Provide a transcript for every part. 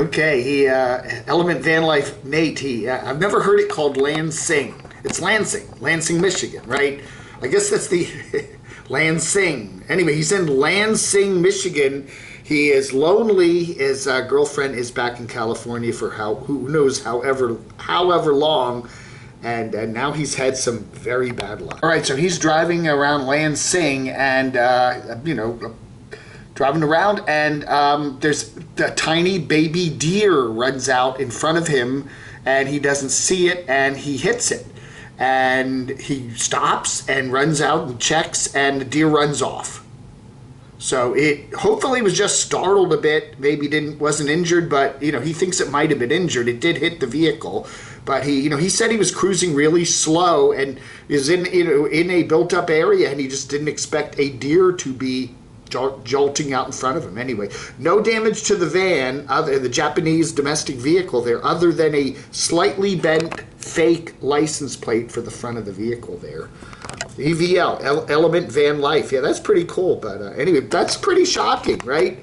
Okay, Element Van Life Nate. I've never heard it called Lansing. It's Lansing, Michigan, right? I guess that's the Lansing. Anyway, he's in Lansing, Michigan. He is lonely. His girlfriend is back in California for who knows however long, and now he's had some very bad luck. All right, so he's driving around Lansing, and driving around, and there's a tiny baby deer runs out in front of him, and he doesn't see it, and he hits it. And he stops and runs out and checks, and the deer runs off. So it hopefully was just startled a bit, maybe wasn't injured, but he thinks it might have been injured. It did hit the vehicle, but he said he was cruising really slow and is in a built-up area, and he just didn't expect a deer to be jolting out in front of him. Anyway, no damage to the van, the Japanese domestic vehicle there, other than a slightly bent fake license plate for the front of the vehicle there. EVL, Element Van Life. Yeah, that's pretty cool. But anyway, that's pretty shocking, right?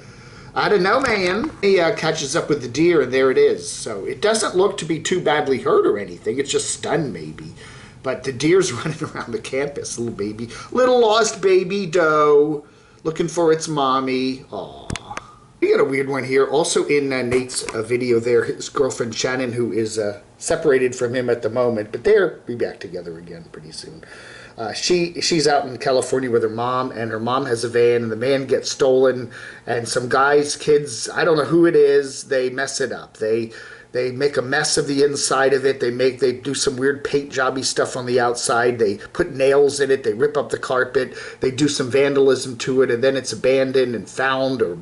I don't know, man. He catches up with the deer, and there it is. So it doesn't look to be too badly hurt or anything. It's just stunned, maybe. But the deer's running around the campus, little lost baby doe, looking for its mommy. Aww. We got a weird one here. Also in Nate's video there, his girlfriend Shannon, who is separated from him at the moment, but they'll be back together again pretty soon. She's out in California with her mom, and her mom has a van, and the van gets stolen, and some kids, I don't know who it is, they mess it up. They make a mess of the inside of it. They do some weird paint jobby stuff on the outside. They put nails in it. They rip up the carpet. They do some vandalism to it, and then it's abandoned and found, or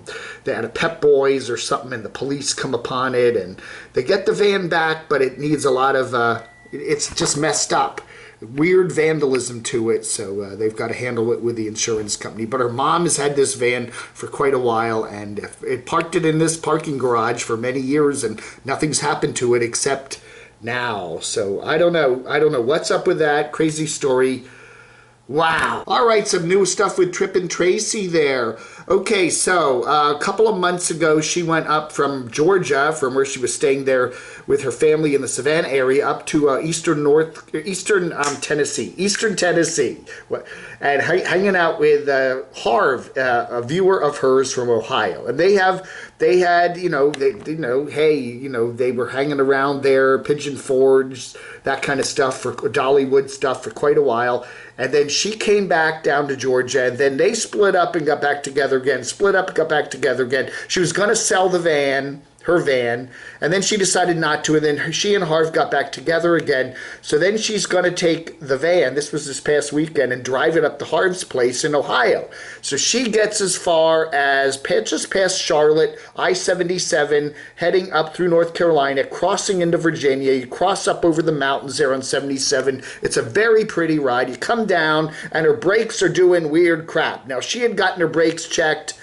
they had a Pep Boys or something, and the police come upon it, and they get the van back, but it needs a lot of, it's just messed up. Weird vandalism to it, so they've got to handle it with the insurance company. But her mom has had this van for quite a while, and it parked it in this parking garage for many years, and nothing's happened to it except now. So I don't know what's up with that crazy story. Wow. All right, some new stuff with Trippin Traci there. Okay, so a couple of months ago, she went up from Georgia, from where she was staying there with her family in the Savannah area, up to eastern Tennessee, and hanging out with Harv, a viewer of hers from Ohio. And they were hanging around there, Pigeon Forge, that kind of stuff, for Dollywood stuff for quite a while. And then she came back down to Georgia, and then they split up and got back together again, split up and got back together again. She was going to sell the van, her van, and then she decided not to, and then she and Harv got back together again. So then she's going to take the van, this was this past weekend, and drive it up to Harv's place in Ohio. So she gets as far as just past Charlotte, I-77, heading up through North Carolina, crossing into Virginia. You cross up over the mountains there on 77. It's a very pretty ride. You come down, and her brakes are doing weird crap. Now, she had gotten her brakes checked,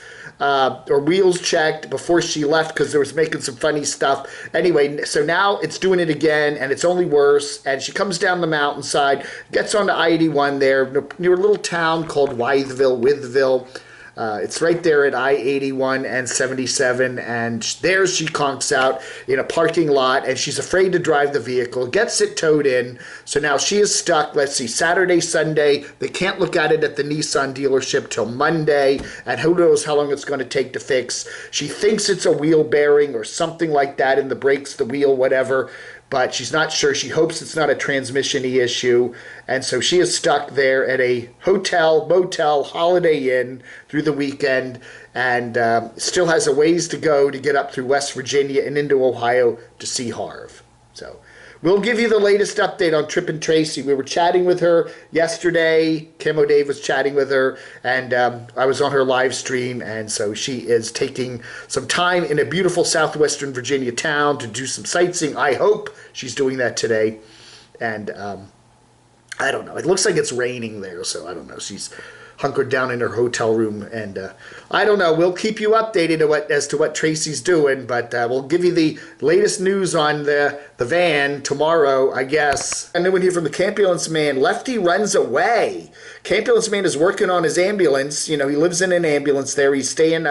or wheels checked before she left, because there was making some funny stuff. Anyway, so now it's doing it again, and it's only worse. And she comes down the mountainside, gets onto I-81 there, near a little town called Withville. It's right there at I-81 and 77, and there she conks out in a parking lot, and she's afraid to drive the vehicle, gets it towed in. So now she is stuck, let's see, Saturday, Sunday. They can't look at it at the Nissan dealership till Monday, and who knows how long it's going to take to fix. She thinks it's a wheel bearing or something like that in the brakes, the wheel, whatever, but she's not sure. She hopes it's not a transmission-y issue. And so she is stuck there at a hotel, motel, Holiday Inn through the weekend, and still has a ways to go to get up through West Virginia and into Ohio to see Harv. So we'll give you the latest update on Trippin Traci. We were chatting with her yesterday. Camo Dave was chatting with her, and I was on her live stream, and so she is taking some time in a beautiful southwestern Virginia town to do some sightseeing. I hope she's doing that today. And I don't know. It looks like it's raining there, so I don't know. She's hunkered down in her hotel room, and I don't know. We'll keep you updated as to what Traci's doing, but we'll give you the latest news on the van tomorrow, I guess. A new one here from the Campulance Man. Lefty runs away. Campulance Man is working on his ambulance. You know, he lives in an ambulance there. He's staying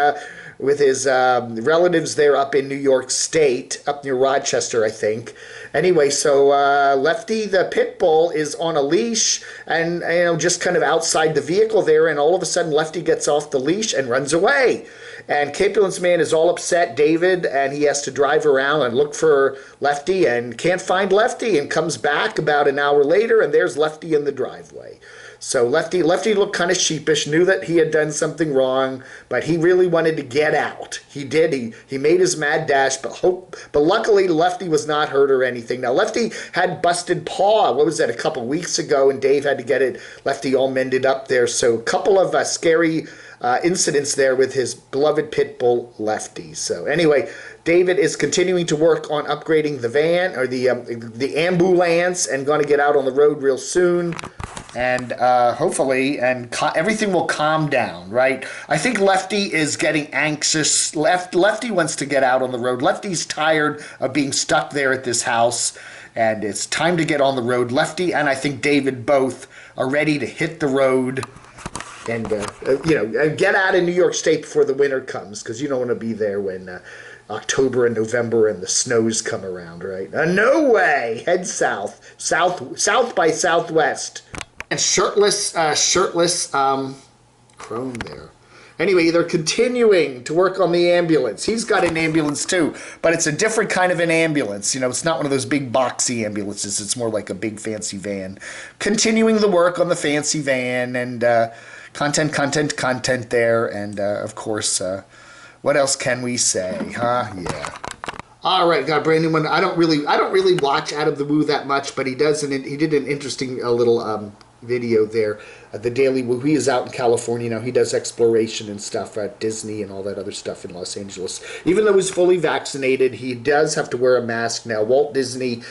relatives there up in New York State, up near Rochester, I think. Anyway, so Lefty the pit bull is on a leash and just kind of outside the vehicle there, and all of a sudden Lefty gets off the leash and runs away. And Capulence Man is all upset, David, and he has to drive around and look for Lefty and can't find Lefty, and comes back about an hour later and there's Lefty in the driveway. So Lefty looked kind of sheepish, knew that he had done something wrong, but he really wanted to get out. He did. He made his mad dash, but luckily Lefty was not hurt or anything. Now Lefty had busted paw. What was that? A couple weeks ago, and Dave had to get Lefty all mended up there. So a couple of scary incidents there with his beloved pit bull Lefty. So anyway, David is continuing to work on upgrading the van, or the ambulance, and going to get out on the road real soon. And hopefully, everything will calm down, right? I think Lefty is getting anxious. Lefty wants to get out on the road. Lefty's tired of being stuck there at this house, and it's time to get on the road. Lefty and I think David both are ready to hit the road and get out of New York State before the winter comes, because you don't want to be there when October and November and the snows come around, right? No way! Head south by southwest. And shirtless Crone there. Anyway, they're continuing to work on the ambulance. He's got an ambulance too, but it's a different kind of an ambulance. It's not one of those big boxy ambulances. It's more like a big fancy van. Continuing the work on the fancy van, and content there, and of course, what else can we say, huh? Yeah. All right, got a brand new one. I don't really watch Adam the Woo that much, but he did an interesting little video there. The Daily Woo. He is out in California now. He does exploration and stuff at Disney and all that other stuff in Los Angeles. Even though he's fully vaccinated, he does have to wear a mask now. Walt Disney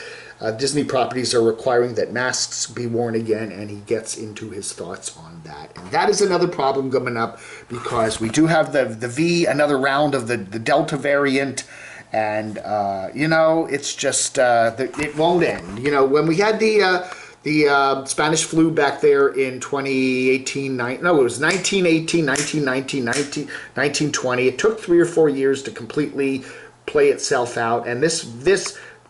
properties are requiring that masks be worn again, and he gets into his thoughts on that. And that is another problem coming up, because we do have the another round of the Delta variant, and it's just it won't end. When we had the Spanish flu back there in 2018, it was 1918, 1919, 1920. It took 3 or 4 years to completely play itself out, and this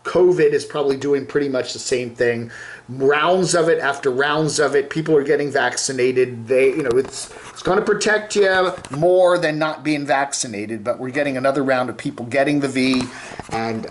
COVID is probably doing pretty much the same thing. Rounds of it after rounds of it. People are getting vaccinated. It's going to protect you more than not being vaccinated, but we're getting another round of people getting the V, and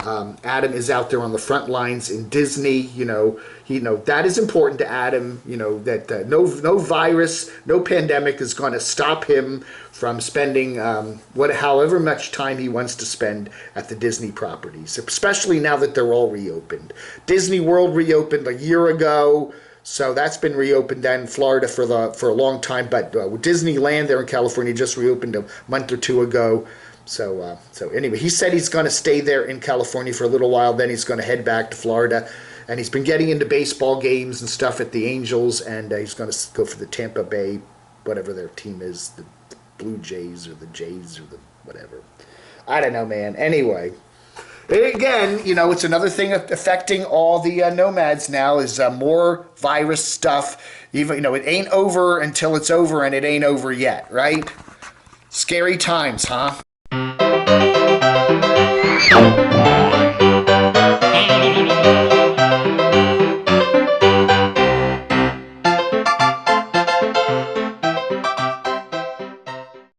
Adam is out there on the front lines in Disney. That is important to Adam. That no virus, no pandemic is going to stop him from spending however much time he wants to spend at the Disney properties, especially now that they're all reopened. Disney World reopened a year ago, so that's been reopened in Florida for a long time. But Disneyland there in California just reopened a month or two ago. So anyway, he said he's going to stay there in California for a little while. Then he's going to head back to Florida. And he's been getting into baseball games and stuff at the Angels, and he's going to go for the Tampa Bay, whatever their team is, the Blue Jays or the Jays or the whatever. I don't know, man. Anyway, again, it's another thing affecting all the nomads now is more virus stuff. Even it ain't over until it's over, and it ain't over yet, right? Scary times, huh?